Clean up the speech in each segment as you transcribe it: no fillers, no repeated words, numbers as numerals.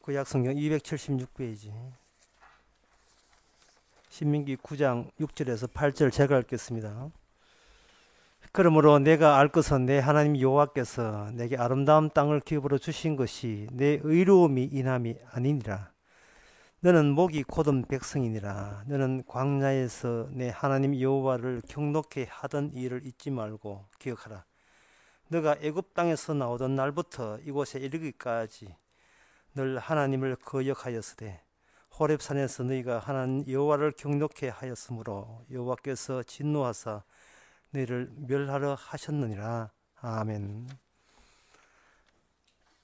구약성경 276페이지 신민기 9장 6절에서 8절 제가 읽겠습니다. 그러므로 내가 알 것은 내 하나님 여호와께서 내게 아름다운 땅을 기업으로 주신 것이 내 의로움이 인함이 아니니라. 너는 목이 곧은 백성이니라. 너는 광야에서 내 하나님 여호와를 경노케 하던 일을 잊지 말고 기억하라. 너가 애굽 땅에서 나오던 날부터 이곳에 이르기까지 늘 하나님을 거역하였으되 호렙산에서 너희가 하나님 여호와를 경노케 하였으므로 여호와께서 진노하사 너희를 멸하려 하셨느니라. 아멘.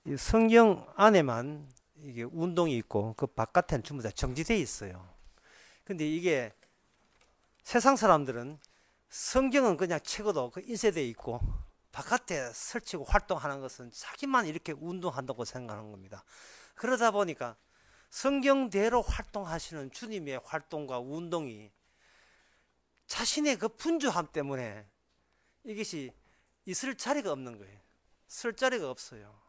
이 성경 안에만 이게 운동이 있고 그 바깥에는 전부 다 정지되어 있어요. 근데 이게 세상 사람들은 성경은 그냥 책으로 그 인쇄되어 있고 바깥에 설치고 활동하는 것은 자기만 이렇게 운동한다고 생각하는 겁니다. 그러다 보니까 성경대로 활동하시는 주님의 활동과 운동이 자신의 그 분주함 때문에 이것이 있을 자리가 없는 거예요. 쓸 자리가 없어요.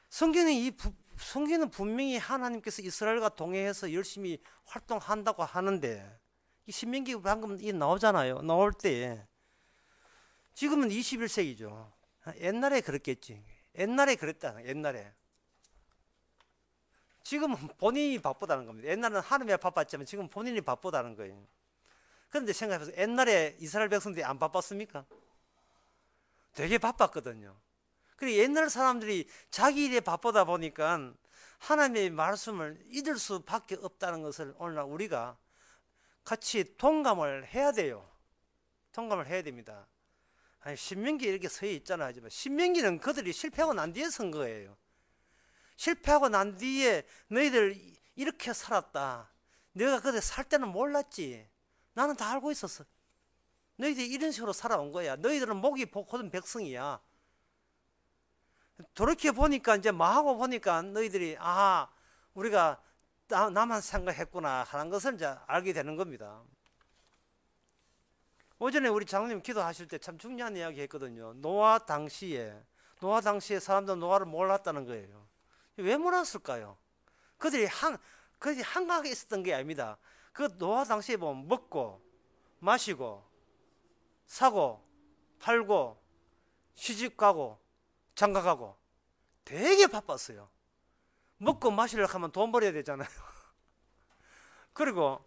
성경은 분명히 하나님께서 이스라엘과 동행해서 열심히 활동한다고 하는데 이 신명기 방금 나오잖아요. 나올 때 지금은 21세기죠. 옛날에 그랬겠지. 옛날에 그랬다. 옛날에. 지금은 본인이 바쁘다는 겁니다. 옛날에는 하나님이 바빴지만 지금 본인이 바쁘다는 거예요. 그런데 생각해보세요. 옛날에 이스라엘 백성들이 안 바빴습니까? 되게 바빴거든요. 그리고 옛날 사람들이 자기 일에 바쁘다 보니까 하나님의 말씀을 잊을 수밖에 없다는 것을 오늘날 우리가 같이 동감을 해야 돼요. 동감을 해야 됩니다. 아니, 신명기 이렇게 서 있잖아요. 신명기는 그들이 실패하고 난 뒤에 쓴 거예요. 실패하고 난 뒤에 너희들 이렇게 살았다. 내가 그때 살 때는 몰랐지. 나는 다 알고 있었어. 너희들이 이런 식으로 살아온 거야. 너희들은 목이 곧은 백성이야. 돌이켜 보니까 이제 마하고 보니까 너희들이 우리가 나만 생각했구나 하는 것을 이제 알게 되는 겁니다. 오전에 우리 장로님 기도하실 때 참 중요한 이야기 했거든요. 노아 당시에 사람들은 노아를 몰랐다는 거예요. 왜 몰랐을까요? 그들이 한가하게 있었던 게 아닙니다. 그 노아 당시에 보면 먹고 마시고 사고 팔고 시집가고 장가가고 되게 바빴어요. 먹고 마시려고 하면 돈 벌어야 되잖아요. 그리고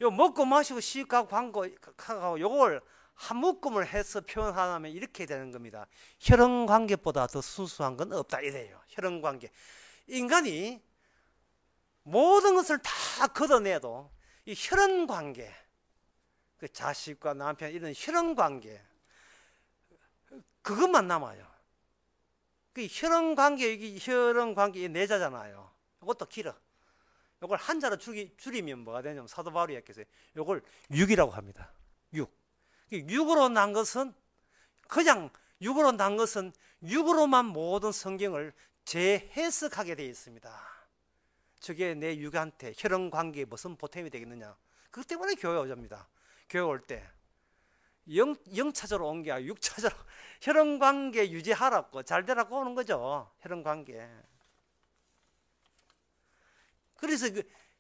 요 먹고 마시고 시집가고 광고 요걸 한 묶음을 해서 표현하면 이렇게 되는 겁니다. 혈연관계보다 더 순수한 건 없다 이래요. 혈연관계. 인간이 모든 것을 다 걷어내도 이 혈연관계, 그 자식과 남편 이런 혈연관계 그것만 남아요. 그 혈연관계 이 내자잖아요. 이것도 길어. 이걸 한자로 줄이면 뭐가 되냐면 사도 바울이 얘기했어요. 이걸 육이라고 합니다. 육. 육으로 난 것은 육으로만 모든 성경을 재해석하게 되어 있습니다. 저게 내 육한테 혈연관계에 무슨 보탬이 되겠느냐. 그것 때문에 교회 오십니다. 교회 올 때 영차적으로 온 게 아니라 육차적으로 혈연관계 유지하라고 잘 되라고 오는 거죠. 혈연관계. 그래서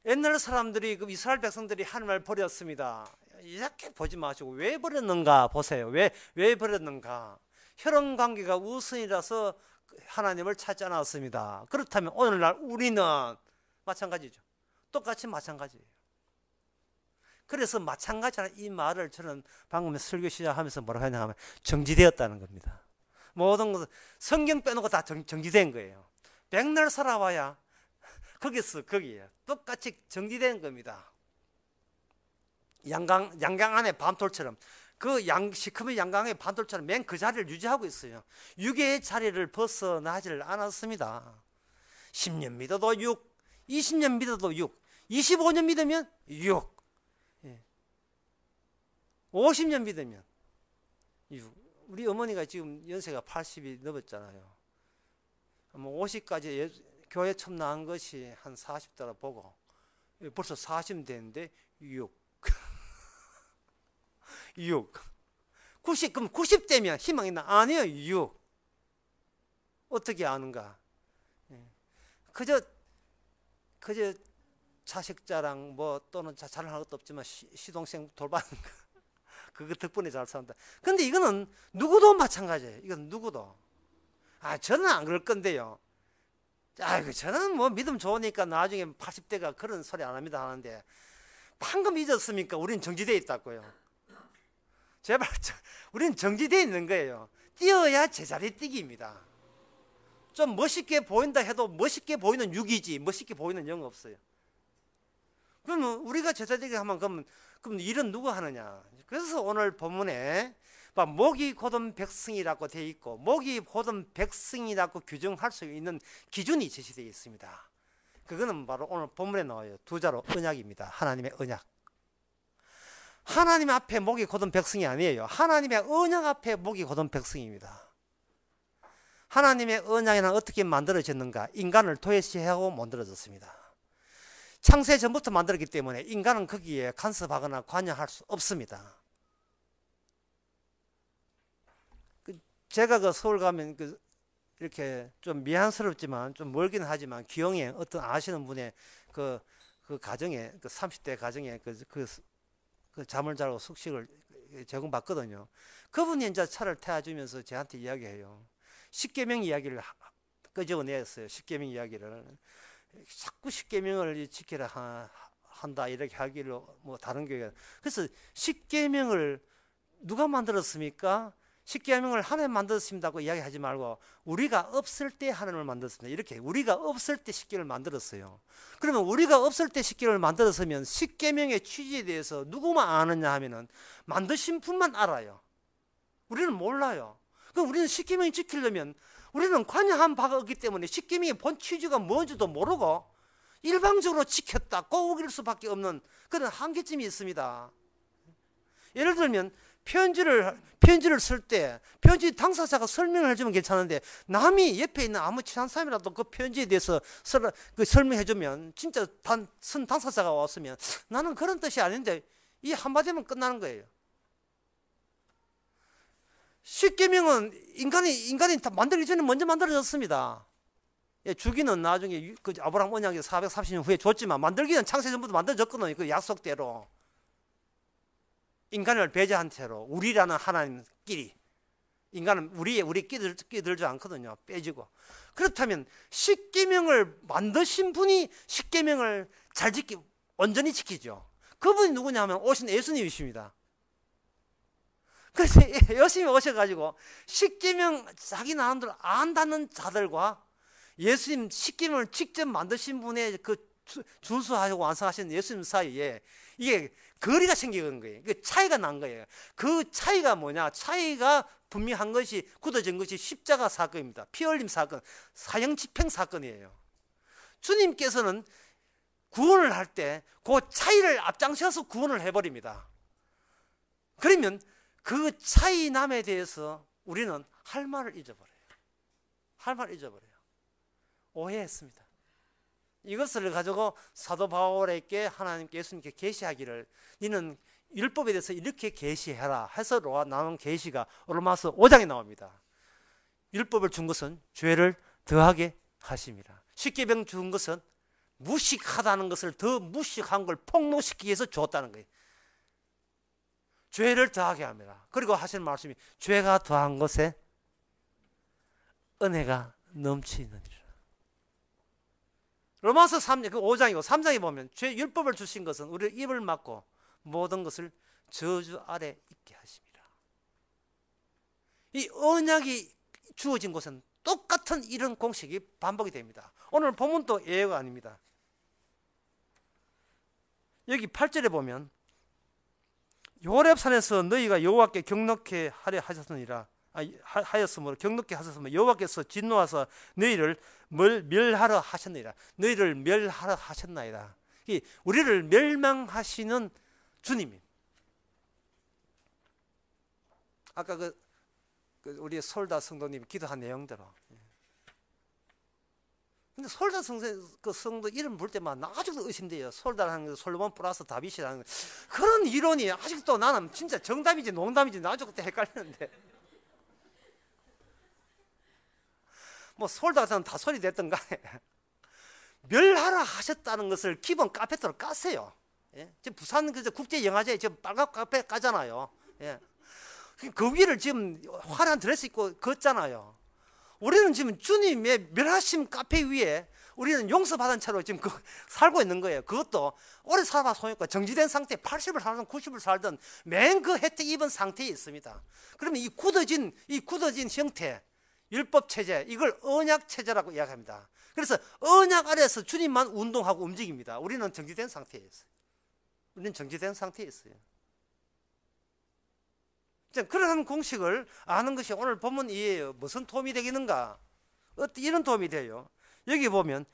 옛날 사람들이 이스라엘 백성들이 하나님을 버렸습니다. 이렇게 보지 마시고 왜 버렸는가 보세요. 왜 버렸는가? 혈연관계가 우선이라서 하나님을 찾지 않았습니다. 그렇다면 오늘날 우리는 마찬가지죠. 똑같이 마찬가지예요. 그래서 마찬가지라는 이 말을 저는 방금 설교 시작하면서 뭐라고 하냐면 정지되었다는 겁니다. 모든 것은 성경 빼놓고 다 정지된 거예요. 백날 살아봐야 거기에 똑같이 정지된 겁니다. 양강 안에 밤톨처럼 시커먼 양강의 밤톨처럼 맨 그 자리를 유지하고 있어요. 육의 자리를 벗어나지를 않았습니다. 10년 믿어도 6, 20년 믿어도 6, 25년 믿으면 6, 50년 믿으면 6. 우리 어머니가 지금 연세가 80이 넘었잖아요. 50까지 교회 처음 나온 것이 한 40대라 보고 벌써 40 됐는데 6 6 90, 그럼 90대면 희망 있나? 아니요. 6 어떻게 아는가? 예. 그저 자식 자랑 뭐 또는 자랑할 것도 없지만 시동생 돌보는 거 그거 덕분에 잘 산다. 근데 이거는 누구도 마찬가지예요. 이건 누구도. 저는 안 그럴 건데요. 저는 뭐 믿음 좋으니까 나중에 80대가 그런 소리 안 합니다 하는데, 방금 잊었습니까? 우린 정지되어 있다고요. 제발, 우린 정지되어 있는 거예요. 뛰어야 제자리 뛰기입니다. 좀 멋있게 보인다 해도 멋있게 보이는 6이지 멋있게 보이는 0 없어요. 그러면 우리가 제자리 뛰기 하면 그럼 일은 누가 하느냐? 그래서 오늘 본문에 목이 곧은 백성이라고 되어 있고, 목이 곧은 백성이라고 규정할 수 있는 기준이 제시되어 있습니다. 그거는 바로 오늘 본문에 나와요. 두 자로 언약입니다. 하나님의 언약. 하나님 앞에 목이 곧은 백성이 아니에요. 하나님의 언약 앞에 목이 곧은 백성입니다. 하나님의 언약에는 어떻게 만들어졌는가? 인간을 도외시하고 만들어졌습니다. 창세 전부터 만들었기 때문에 인간은 거기에 간섭하거나 관여할 수 없습니다. 제가 서울 가면 이렇게 좀 미안스럽지만 좀 멀긴 하지만 기영에 어떤 아시는 분의 그 가정에 30대 가정에 그 잠을 자고 숙식을 제공받거든요. 그분이 이제 차를 태워주면서 저한테 이야기해요. 십계명 이야기를 끄집어냈어요. 십계명 이야기를. 자꾸 십계명을 지키라 한다 이렇게 하기를 뭐 다른 교회가. 그래서 십계명을 누가 만들었습니까? 십계명을 하나님 만들었습니다고 이야기하지 말고 우리가 없을 때 하나님을 만들었습니다. 이렇게 우리가 없을 때 십계명을 만들었어요. 그러면 우리가 없을 때 십계명을 만들었으면 십계명의 취지에 대해서 누구만 아느냐 하면은 만드신 분만 알아요. 우리는 몰라요. 그럼 우리는 십계명 지키려면 우리는 관여한 바가 없기 때문에 십계명의 본 취지가 뭔지도 모르고 일방적으로 지켰다 꼬우길 수밖에 없는 그런 한계점이 있습니다. 예를 들면 편지를 쓸 때 편지 당사자가 설명을 해주면 괜찮은데 남이 옆에 있는 아무 친한 사람이라도 그 편지에 대해서 설명해주면 진짜 선 당사자가 왔으면 나는 그런 뜻이 아닌데 이 한마디면 끝나는 거예요. 십계명은 인간이 다 만들기 전에 먼저 만들어졌습니다. 주기는 나중에 아브라함 언약이 430년 후에 줬지만 만들기는 창세 전부터 만들어졌거든요. 그 약속대로. 인간을 배제한 채로 우리라는 하나님끼리 인간은 우리 끼들지 않거든요. 빼지고. 그렇다면 십계명을 만드신 분이 십계명을 온전히 지키죠. 그분이 누구냐 하면 오신 예수님이십니다. 그래서 예수님이 오셔가지고 십계명 자기 나름대로 안다는 자들과 예수님 십계명을 직접 만드신 분의 그 준수하고 완성하신 예수님 사이에 이게 거리가 생기는 거예요. 그 차이가 난 거예요. 그 차이가 뭐냐? 차이가 분명한 것이 굳어진 것이 십자가 사건입니다. 피 흘림 사건, 사형 집행 사건이에요. 주님께서는 구원을 할 때 그 차이를 앞장서서 구원을 해버립니다. 그러면 그 차이 남에 대해서 우리는 할 말을 잊어버려요. 할 말을 잊어버려요. 오해했습니다. 이것을 가지고 사도 바울에게 하나님께 예수님께 계시하기를 너는 율법에 대해서 이렇게 계시해라 해서 나온 계시가 로마서 5장에 나옵니다. 율법을 준 것은 죄를 더하게 하심이라. 십계명 준 것은 무식하다는 것을 더 무식한 걸 폭로시키기 위해서 줬다는 거예요. 죄를 더하게 합니다. 그리고 하시는 말씀이 죄가 더한 것에 은혜가 넘치느니라. 로마서 5장이고 3장에 보면 율법을 주신 것은 우리의 입을 막고 모든 것을 저주 아래 있게 하십니다. 이 언약이 주어진 곳은 똑같은 이런 공식이 반복이 됩니다. 오늘 본문도 예외가 아닙니다. 여기 8절에 보면 호렙산에서 너희가 여호와께 경노케 하려 하셨느니라 하였으므로 경노케 하셨으므로 여호와께서 진노하사 너희를 멸하러 하셨느니라. 너희를 멸하러 하셨나이다. 우리를 멸망하시는 주님입니다. 아까 우리 솔다 성도님이 기도한 내용대로. 근데 솔다 성도 이름 부를 때만 아직도 의심돼요. 솔다라는 게 솔로몬 플러스 다윗이라는 그런 이론이 아직도 나는 진짜 정답인지 농담인지 아직도 헷갈리는데. 뭐 서울대 같은 다 소리 됐던 간에 멸하라 하셨다는 것을 기본 카페트로 깠어요. 예? 지금 부산 국제영화제에 지금 빨간 카페 까잖아요. 예. 그 위를 지금 화려한 드레스 입고 걷잖아요. 우리는 지금 주님의 멸하심 카페 위에 우리는 용서받은 채로 지금 살고 있는 거예요. 그것도 오래 살아봐 소용없고 정지된 상태 80을 살든 90을 살든 맨 그 혜택 입은 상태에 있습니다. 그러면 이 굳어진 형태, 율법 체제, 이걸 언약 체제라고 이야기합니다. 그래서 언약 아래에서 주님만 운동하고 움직입니다. 우리는 정지된 상태에 있어요. 우리는 정지된 상태에 있어요. 그런 공식을 아는 것이 오늘 본문 이해요. 무슨 도움이 되겠는가? 이런 도움이 돼요. 여기 보면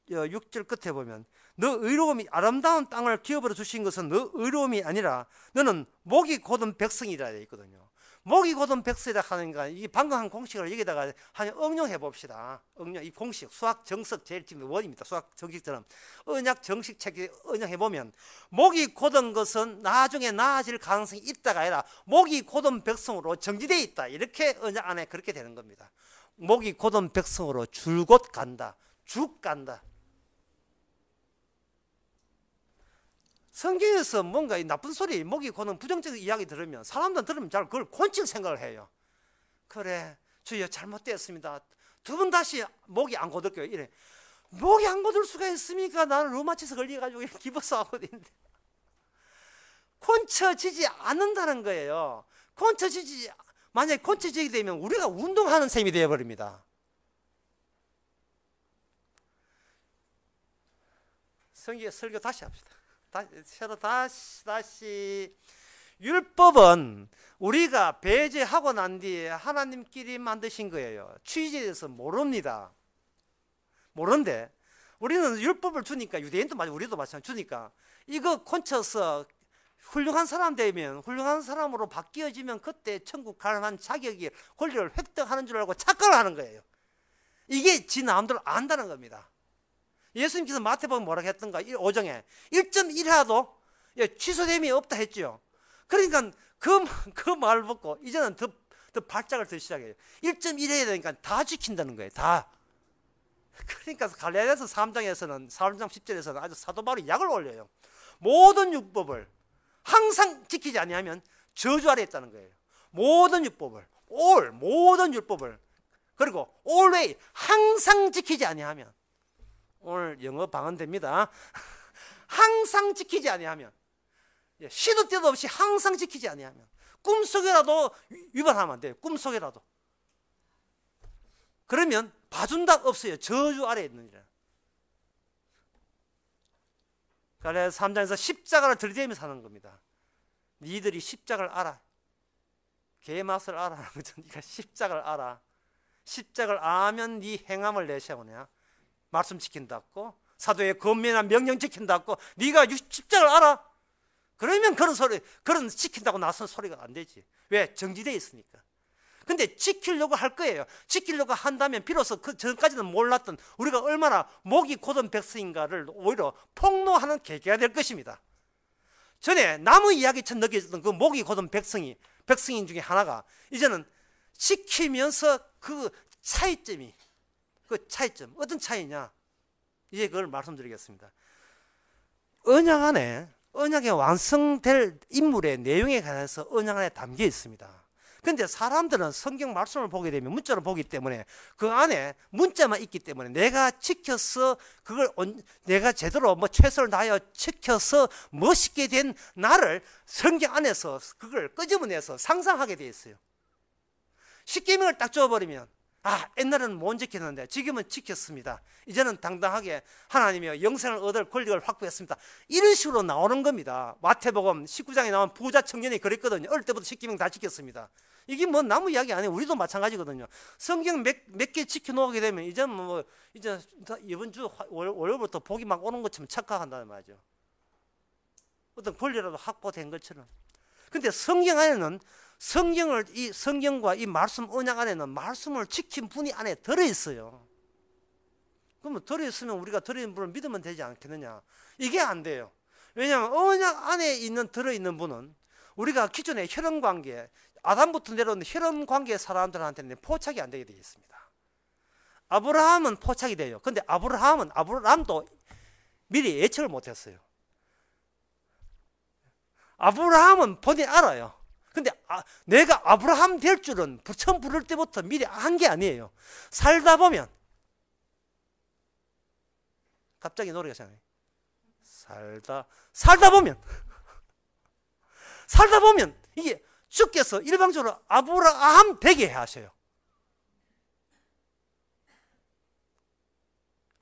6절 끝에 보면 너 의로움이 아름다운 땅을 기업으로 주신 것은 너 의로움이 아니라 너는 목이 곧은 백성이라 되어 있거든요. 목이 곧은 백성이라 하는가, 이 방금 한 공식을 여기다가 한 응용해 봅시다. 응용, 이 공식 수학 정석 제일 지금 원입니다. 수학 정식처럼 언약 정식 책에 응용해 보면 목이 곧은 것은 나중에 나아질 가능성이 있다가 아니라 목이 곧은 백성으로 정지되어 있다. 이렇게 언약 안에 그렇게 되는 겁니다. 목이 곧은 백성으로 줄곧 간다. 쭉 간다. 성경에서 뭔가 이 나쁜 소리, 목이 곧은 부정적인 이야기 들으면 사람들은 들으면 잘 그걸 곤칠 생각을 해요. 그래, 주여 잘못되었습니다. 두 번 다시 목이 안 곧을게요. 이래. 목이 안 곧을 수가 있습니까? 나는 루마티스 걸려가지고 기버스 하고 있는데. 곤쳐지지 않는다는 거예요. 만약에 곤쳐지게 되면 우리가 운동하는 셈이 되어버립니다. 설교 다시 합시다. 다시 율법은 우리가 배제하고 난 뒤에 하나님끼리 만드신 거예요. 취지에 대해서 모릅니다. 모르는데 우리는 율법을 주니까, 유대인도 마찬가지, 우리도 마찬가지 주니까 이거 콘쳐서 훌륭한 사람 되면, 훌륭한 사람으로 바뀌어지면 그때 천국 갈 만한 자격이, 권리를 획득하는 줄 알고 착각을 하는 거예요. 이게 지 마음대로 안다는 겁니다. 예수님께서 마태복음 뭐라고 했던가? 5장에 1.1이라도 취소됨이 없다 했죠. 그러니까 그 말을 듣고 이제는 더 발작을 더 시작해요. 1.1 해야 되니까 다 지킨다는 거예요. 다. 그러니까 갈라디아서 3장에서는 4장 10절에서는 아주 사도 바울이 약을 올려요. 모든 율법을 항상 지키지 아니하면 저주 아래 있다는 거예요. 모든 율법을, 모든 율법을, 그리고 always 항상 지키지 아니하면, 오늘 영어 방언됩니다. 항상 지키지 아니하면, 시도 때도 없이 항상 지키지 아니하면, 꿈속에라도 위반하면 안 돼요. 꿈속에라도. 그러면 봐준다 없어요. 저주 아래에 있느니라. 갈라디아서 3장에서 십자가를 들이대면서 하는 겁니다. 니들이 십자가를 알아. 개 맛을 알아. 네가 십자가를 알아. 십자가를 알면 네 행함을 내세우냐. 말씀 지킨다고, 사도의 권면한 명령 지킨다고, 네가 십자가를 알아. 그러면 그런 지킨다고 나선 소리가 안 되지. 왜? 정지되어 있으니까. 근데 지키려고 할 거예요. 지키려고 한다면 비로소 그 전까지는 몰랐던 우리가 얼마나 목이 곧은 백성인가를 오히려 폭로하는 계기가 될 것입니다. 전에 나무 이야기처럼 느껴졌던 그 목이 곧은 백성인 중에 하나가 이제는 지키면서 그 차이점, 어떤 차이냐? 이제 그걸 말씀드리겠습니다. 언약 안에, 언약이 완성될 인물의 내용에 관해서 언약 안에 담겨 있습니다. 근데 사람들은 성경 말씀을 보게 되면 문자로 보기 때문에 그 안에 문자만 있기 때문에 내가 지켜서 내가 제대로 최선을 다하여 지켜서 멋있게 된 나를 성경 안에서 그걸 끄집어내서 상상하게 돼 있어요. 십계명을 딱 줘버리면 옛날에는 못 지켰는데 지금은 지켰습니다. 이제는 당당하게 하나님의 영생을 얻을 권리를 확보했습니다. 이런 식으로 나오는 겁니다. 마태복음 19장에 나온 부자 청년이 그랬거든요. 어릴 때부터 십계명 다 지켰습니다. 이게 나무 이야기 아니에요. 우리도 마찬가지거든요. 성경 몇 개 지켜놓게 되면 이제 이번 주 월요일부터 복이 막 오는 것처럼 착각한다는 말이죠. 어떤 권리라도 확보된 것처럼. 근데 성경 안에는 이 성경과 이 말씀 언약 안에는 말씀을 지킨 분이 안에 들어있어요. 그러면 들어있으면 우리가 들어있는 분을 믿으면 되지 않겠느냐? 이게 안 돼요. 왜냐하면 언약 안에 들어있는 분은 우리가 기존의 혈연관계, 아담부터 내려온 혈연관계 사람들한테는 포착이 안 되게 되어 있습니다. 아브라함은 포착이 돼요. 근데 아브라함도 미리 예측을 못했어요. 아브라함은 본인이 알아요. 근데 내가 아브라함 될 줄은 처음 부를 때부터 미리 한 게 아니에요. 살다 보면 갑자기 노래가 생각나요. 살다 보면 이게 주께서 일방적으로 아브라함 되게 하셔요.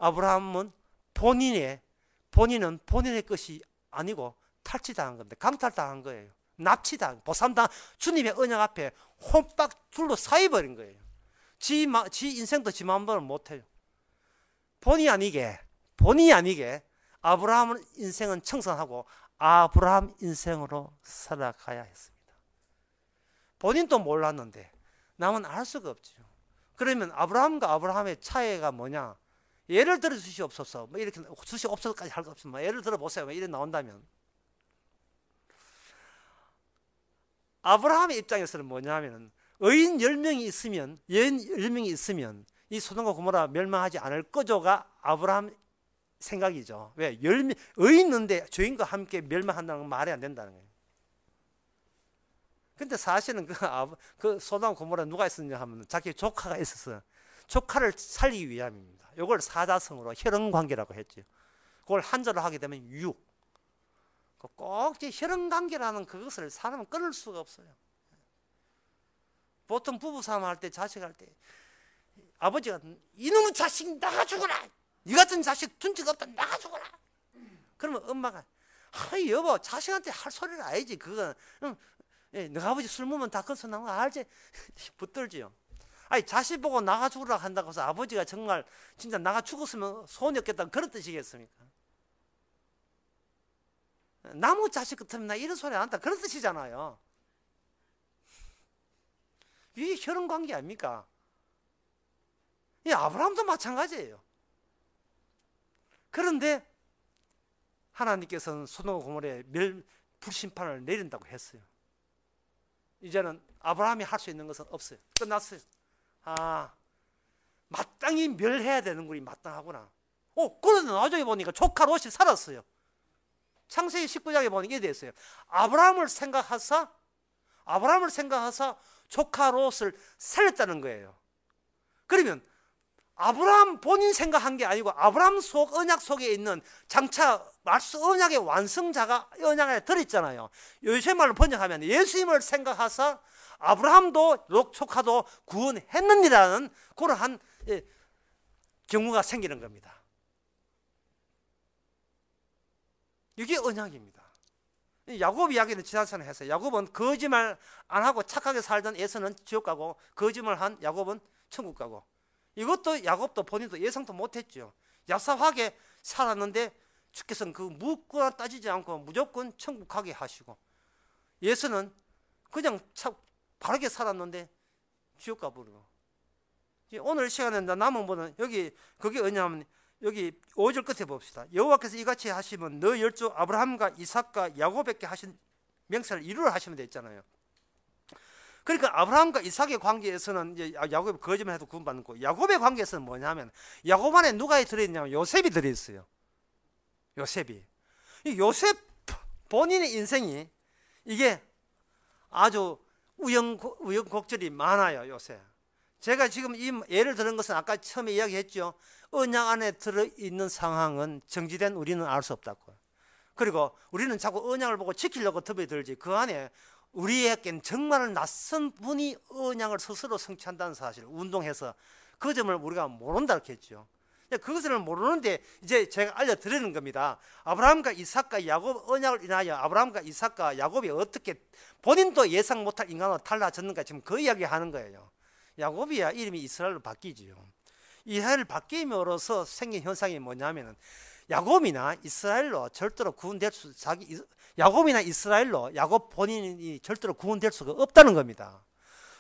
아브라함은 본인은 본인의 것이 아니고 탈취당한 겁니다. 강탈당한 거예요. 납치당, 보상당, 주님의 언약 앞에 혼박 둘러싸여버린 거예요. 지 인생도 지 마음대로 못해요. 본의 아니게 아브라함 인생은 청산하고 아브라함 인생으로 살아가야 했습니다. 본인도 몰랐는데 남은 알 수가 없죠. 그러면 아브라함과 아브라함의 차이가 뭐냐? 예를 들어 주시옵소서. 뭐 이렇게 주시옵소서까지 할 거 없으면 예를 들어 보세요. 뭐 이래 나온다면 아브라함의 입장에서는 뭐냐면은 의인 10명이 있으면 이 소돔과 고모라 멸망하지 않을 거죠가 아브라함 생각이죠. 왜? 의인인데 죄인과 함께 멸망한다는 건 말이 안 된다는 거예요. 근데 사실은 그 소돔과 고모라 누가 있었냐 하면 자기 조카가 있었어요. 조카를 살리기 위함입니다. 이걸 사자성어로 혈연관계라고 했죠. 그걸 한자로 하게 되면 육. 꼭 혈연관계라는 그것을 사람은 끊을 수가 없어요. 보통 부부싸움 할 때, 자식할 때 아버지가 이놈의 자식 나가 죽어라, 이 같은 자식 둔 적 없다, 나가 죽어라. 그러면 엄마가 여보 자식한테 할 소리를 알지. 그건 너가 아버지 술 먹으면 다 거기서 나온 거 알지. 붙들지요. 아니 자식 보고 나가 죽으라 한다고 해서 아버지가 정말 진짜 나가 죽었으면 소원이 없겠다 그런 뜻이겠습니까? 나무 자식 같으면 나 이런 소리 안 한다 그런 뜻이잖아요. 이게 혈연관계 아닙니까? 이 아브라함도 마찬가지예요. 그런데 하나님께서는 소돔과 고모라의 불심판을 내린다고 했어요. 이제는 아브라함이 할 수 있는 것은 없어요. 끝났어요. 마땅히 멸해야 되는 분이 마땅하구나. 그런데 나중에 보니까 조카 롯이 살았어요. 창세기 19장에 보니까 이게 됐어요. 아브라함을 생각하사 조카 롯을 살렸다는 거예요. 그러면 아브라함 본인 생각한 게 아니고 아브라함 언약 속에 있는 장차 말씀 언약의 완성자가 언약 안에 들어있잖아요. 요새 말로 번역하면 예수님을 생각하사 아브라함도 롯 조카도 구원했느니라는 그러한 경우가 생기는 겁니다. 이게 언약입니다. 야곱 이야기는 지난 시간에 했어요. 야곱은 거짓말 안 하고 착하게 살던 에서는 지옥 가고 거짓말한 야곱은 천국 가고, 이것도 야곱도 본인도 예상도 못했죠. 야사하게 살았는데 주께서는 그 묻거나 따지지 않고 무조건 천국 가게 하시고, 예서는 그냥 바르게 살았는데 지옥 가버리고. 오늘 시간에 남은 분은 여기 그게 뭐냐면 여기 5절 끝에 봅시다. 여호와께서 이같이 하시면 너 열조 아브라함과 이삭과 야곱에게 하신 명세를 이루라 하시면 돼 있잖아요. 그러니까 아브라함과 이삭의 관계에서는 이제 야곱이 거짓말해도 구원받는 거고, 야곱의 관계에서는 뭐냐면 야곱 안에 누가 들어있냐면 요셉이 들어있어요. 요셉 본인의 인생이 이게 아주 우여곡절이 많아요. 요셉. 제가 지금 이 예를 드는 것은 아까 처음에 이야기했죠. 언약 안에 들어있는 상황은 정지된 우리는 알 수 없다고. 그리고 우리는 자꾸 언약을 보고 지키려고 덤에 들지, 그 안에 우리에겐 정말 낯선 분이 언약을 스스로 성취한다는 사실, 운동해서 그 점을 우리가 모른다 이렇게 했죠. 그것을 모르는데 이제 제가 알려드리는 겁니다. 아브라함과 이삭과 야곱 언약을 인하여 아브라함과 이삭과 야곱이 어떻게 본인도 예상 못할 인간으로 달라졌는가, 지금 그 이야기 하는 거예요. 야곱이야 이름이 이스라엘로 바뀌지요. 이스라엘 바뀜으로써 생긴 현상이 뭐냐면은 야곱이나 이스라엘로 절대로 구원될 수, 야곱이나 이스라엘로 야곱 본인이 절대로 구원될 수가 없다는 겁니다.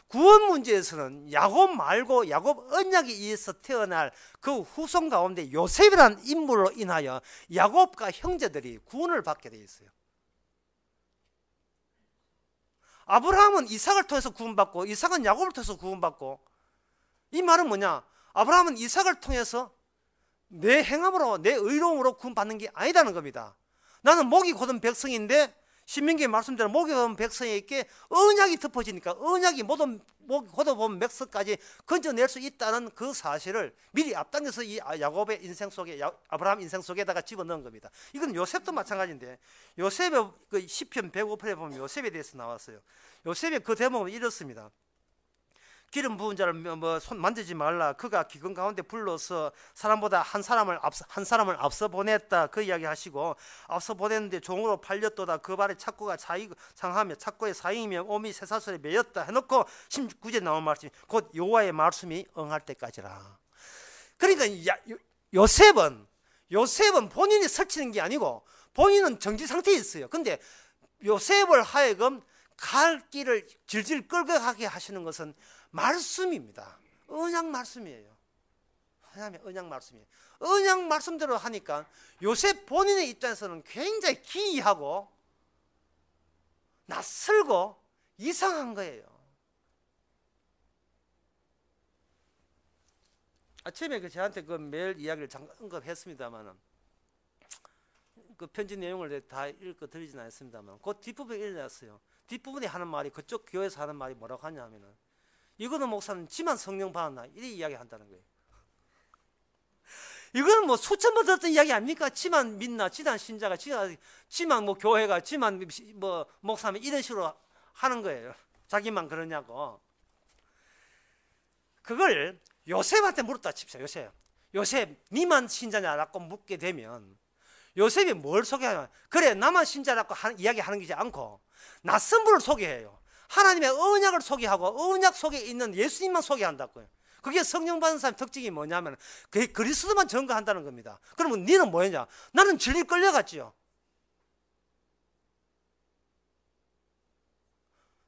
구원 문제에서는 야곱 말고 야곱 언약에 의해서 태어날 그 후손 가운데 요셉이라는 인물로 인하여 야곱과 형제들이 구원을 받게 되어 있어요. 아브라함은 이삭을 통해서 구원받고 이삭은 야곱을 통해서 구원받고, 이 말은 뭐냐? 아브라함은 이삭을 통해서 내 행함으로 내 의로움으로 구원받는 게 아니다는 겁니다. 나는 목이 곧은 백성인데 신명기의 말씀대로 목이 곧은 백성에게 언약이 덮어지니까 언약이 모든 목이 곧은 백성까지 건져낼 수 있다는 그 사실을 미리 앞당겨서 이 야곱의 인생 속에 아브라함 인생 속에다가 집어넣은 겁니다. 이건 요셉도 마찬가지인데 요셉의 그 시편 105편에 보면 요셉에 대해서 나왔어요. 요셉의 그 대목은 이렇습니다. 기름 부은 자를 손 만지지 말라. 그가 기근 가운데 불러서 사람보다 한 사람을 앞서 보냈다. 그 이야기 하시고 앞서 보냈는데 종으로 팔렸도다. 그 발에 착고가 상하며 착고의 사잉이며 오미 쇠사슬에 매였다 해놓고 16구절에 나온 말씀이 곧 여호와의 말씀이 응할 때까지라. 그러니까 요셉은 본인이 설치는 게 아니고 본인은 정지 상태에 있어요. 근데 요셉을 하여금 갈 길을 질질 끌고 가게 하시는 것은 말씀입니다. 언약 말씀이에요. 언약 말씀이에요. 언약 말씀대로 하니까 요셉 본인의 입장에서는 굉장히 기이하고 낯설고 이상한 거예요. 아침에 저한테 그 메일 이야기를 잠깐 언급했습니다만 그 편지 내용을 다 읽어 드리진 않습니다만 그 뒷부분에 읽어놨어요. 뒷부분에 하는 말이 그쪽 교회에서 하는 말이 뭐라고 하냐 하면은 이거는 목사는 지만 성령 받았나 이렇게 이야기한다는 거예요. 이거는 뭐 수천 번 들었던 이야기 아닙니까? 지만 믿나, 지만 신자가, 지만 뭐 교회가, 지만 뭐 목사면 이런 식으로 하는 거예요. 자기만 그러냐고. 그걸 요셉한테 물었다 칩시다. 요셉 니만 신자냐라고 묻게 되면 요셉이 뭘 소개하냐? 그래 나만 신자라고 이야기하는 것이 않고 낯선 분을 소개해요. 하나님의 언약을 소개하고 언약 속에 있는 예수님만 소개한다고요. 그게 성령 받은 사람의 특징이 뭐냐면 그리스도만 증거한다는 겁니다. 그러면 너는 뭐였냐? 나는 진리에 끌려갔지요.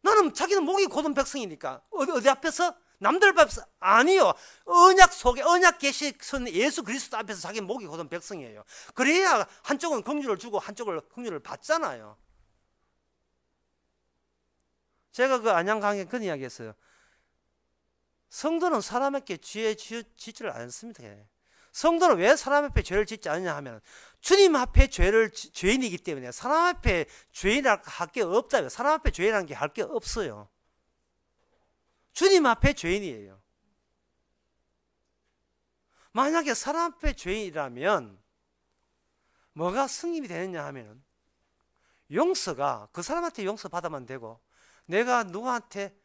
나는 자기는 목이 곧은 백성이니까 어디 앞에서? 남들 앞에서? 아니요. 언약 속에 언약 계시선 예수 그리스도 앞에서 자기 목이 곧은 백성이에요. 그래야 한쪽은 긍휼을 주고 한쪽은 긍휼을 받잖아요. 제가 그 안양 강의에 그런 이야기 했어요. 성도는 사람에게 죄 짓지를 않습니다. 성도는 왜 사람 앞에 죄를 짓지 않느냐 하면 주님 앞에 죄인이기 때문에 사람 앞에 죄인이라고 할 게 없다면 사람 앞에 죄인이라는 게 할 게 없어요. 주님 앞에 죄인이에요. 만약에 사람 앞에 죄인이라면 뭐가 승인이 되느냐 하면 용서가 그 사람한테 용서받으면 되고 내가 누구한테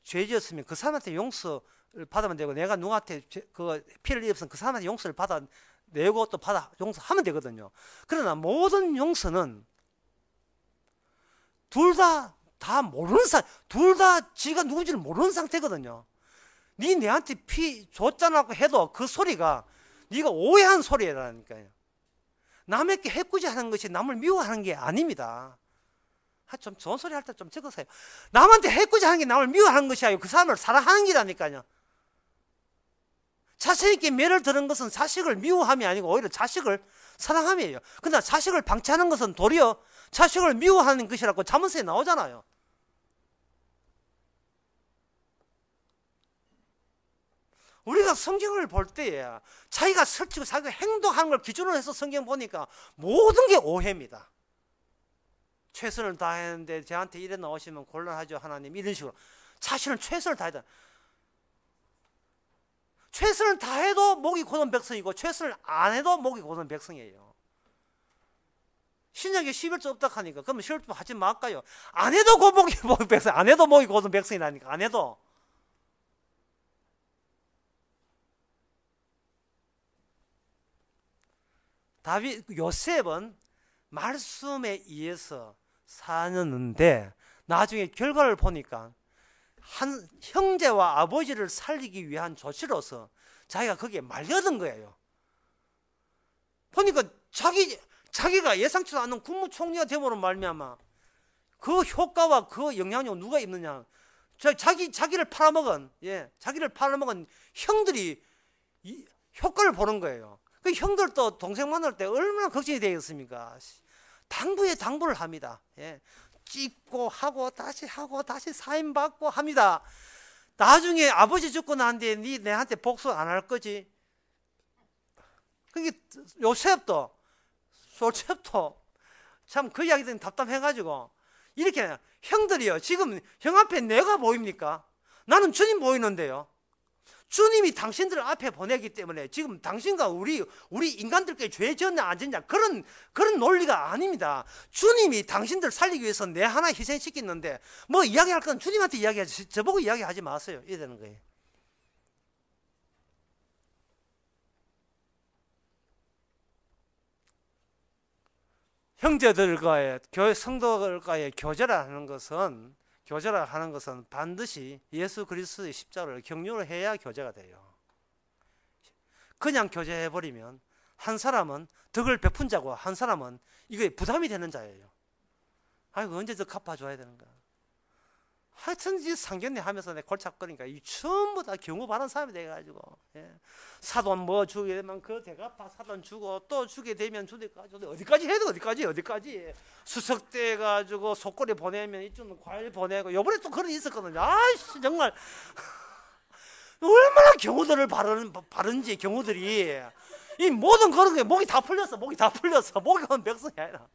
죄 지었으면 그 사람한테 용서를 받으면 되고 내가 누구한테 그 피해를 입었으면 그 사람한테 용서를 받아내고 또 용서하면 되거든요. 그러나 모든 용서는 둘 다 모르는 둘 다 지가 누군지를 모르는 상태거든요. 네 내한테 피 줬잖아 해도 그 소리가 네가 오해한 소리라니까요. 남에게 해코지하는 것이 남을 미워하는 게 아닙니다. 좀 좋은 소리 할 때 좀 적으세요. 남한테 해코지하는 게 남을 미워하는 것이 아니고 그 사람을 사랑하는 게라니까요. 자식에게 매를 드는 것은 자식을 미워함이 아니고 오히려 자식을 사랑함이에요. 그러나 자식을 방치하는 것은 도리어 자식을 미워하는 것이라고 잠언서에 나오잖아요. 우리가 성경을 볼 때에 자기가 설치고 자기가 행동하는 걸 기준으로 해서 성경 보니까 모든 게 오해입니다. 최선을 다했는데 저한테 이래 나오시면 곤란하죠 하나님 이런 식으로 자신은 최선을 다했다. 최선을 다해도 목이 곧은 백성이고 최선을 안 해도 목이 곧은 백성이에요. 신약에 11조 없다 하니까 그러면 11조 하지 말까요? 안 해도 그 목이 곧은 백성, 안 해도 목이 곧은 백성이라니까 안 해도. 요셉은 말씀에 의해서 사는데 나중에 결과를 보니까 한 형제와 아버지를 살리기 위한 조치로서 자기가 거기에 말려든 거예요. 보니까 자기가 예상치도 않는 국무총리가 되므로 말미암아 그 효과와 그 영향력은 누가 있느냐? 자기를 팔아먹은 형들이 효과를 보는 거예요. 그 형들도 동생 만날 때 얼마나 걱정이 되겠습니까? 당부를 합니다. 찍고 하고 다시 사인 받고 합니다. 나중에 아버지 죽고 난 뒤에 네 내한테 복수 안 할 거지. 그게 요셉도 참 그 이야기 듣는 답답해가지고 이렇게 형들이요. 지금 형 앞에 내가 보입니까? 나는 주님 보이는데요. 주님이 당신들을 앞에 보내기 때문에 지금 당신과 우리 인간들께 죄 졌냐 안 졌냐 그런 논리가 아닙니다. 주님이 당신들 살리기 위해서 내 하나 희생시켰는데 뭐 이야기할 건 주님한테 이야기하지 저보고 이야기하지 마세요. 이래 되는 거예요. 형제들과의 성도들과의 교제라 하는 것은 반드시 예수 그리스도의 십자가를 경륜을 해야 교제가 돼요. 그냥 교제해버리면 한 사람은 덕을 베푼 자고 한 사람은 이게 부담이 되는 자예요. 아이고 언제 더 갚아줘야 되는가. 하여튼 이 상견례 하면서 내 골칫거리니까 이 전부 다 경우 바른 사람이 돼가지고 사돈 뭐 주게 되면 그 대갚아 사돈 주고 또 주게 되면 어디까지 해도 어디까지 수석대 가지고 속골이 보내면 이쪽은 과일 보내고 요번에 또 그런 게 있었거든요. 아이씨 정말 얼마나 경우들을 바른지 경우들이 이 모든 그런 게 목이 다 풀렸어. 목이 건 백성이 아니라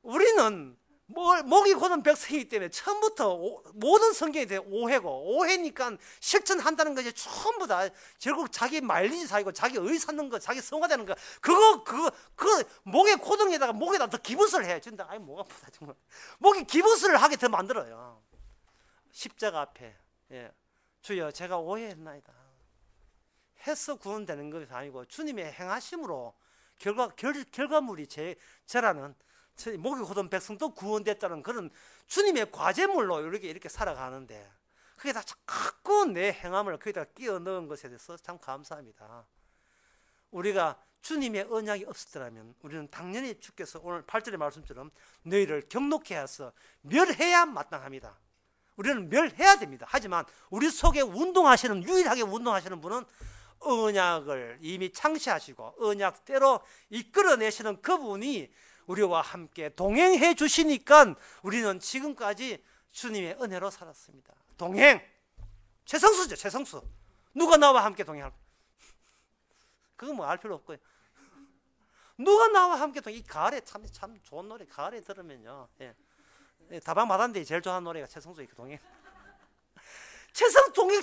우리는 목이 곧은 백성이기 때문에 처음부터 모든 성경에 대해 오해니까 실천한다는 것이 전부 다 결국 자기 마일리지 사이고 자기 의 쌓는 거 자기 성화되는 거 그거 목의 고등에다가 목에다 더 기부스를 해 준다. 아이 목 아프다 정말. 목에 기부스를 하게 더 만들어요. 십자가 앞에 주여 제가 오해했나이다 해서 구원되는 것이 아니고 주님의 행하심으로 결과물이 제라는 목이 곧은 백성도 구원됐다는 그런 주님의 과제물로 이렇게 살아가는데 그게 다 자꾸 내 행함을 거기다 끼워 넣은 것에 대해서 참 감사합니다. 우리가 주님의 언약이 없었더라면 우리는 당연히 주께서 오늘 8절의 말씀처럼 너희를 경록케 하여서 멸해야 마땅합니다. 우리는 멸해야 됩니다. 하지만 우리 속에 유일하게 운동하시는 분은 언약을 이미 창시하시고 언약대로 이끌어내시는 그분이 우리와 함께 동행해 주시니까 우리는 지금까지 주님의 은혜로 살았습니다. 동행 최성수죠. 최성수. 누가 나와 함께 동행할까? 그건 뭐 알 필요 없고요. 누가 나와 함께 동행? 이 가을에 참 좋은 노래 가을에 들으면요. 다방 마단데 제일 좋아하는 노래가 최성수의 동행.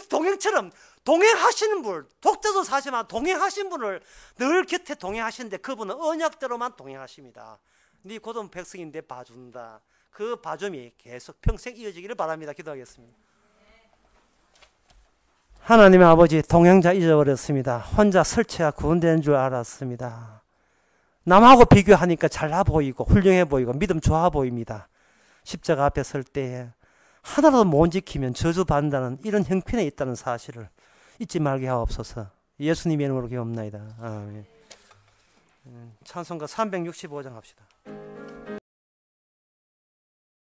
동행처럼 동행하시는 분, 독자도 사시지만 동행하신 분을 늘 곁에 동행하시는데 그분은 언약대로만 동행하십니다. 네 곧은 백성인데 봐준다. 그 봐줌이 계속 평생 이어지기를 바랍니다. 기도하겠습니다. 하나님의 아버지 동행자 잊어버렸습니다. 혼자 설치가 구원되는 줄 알았습니다. 남하고 비교하니까 잘나 보이고 훌륭해 보이고 믿음 좋아 보입니다. 십자가 앞에 설 때에 하나라도 못 지키면 저주받는다는 이런 형편에 있다는 사실을 잊지 말게 하옵소서. 예수님의 이름으로 기도합나이다. 아멘. 찬송가 365장 합시다.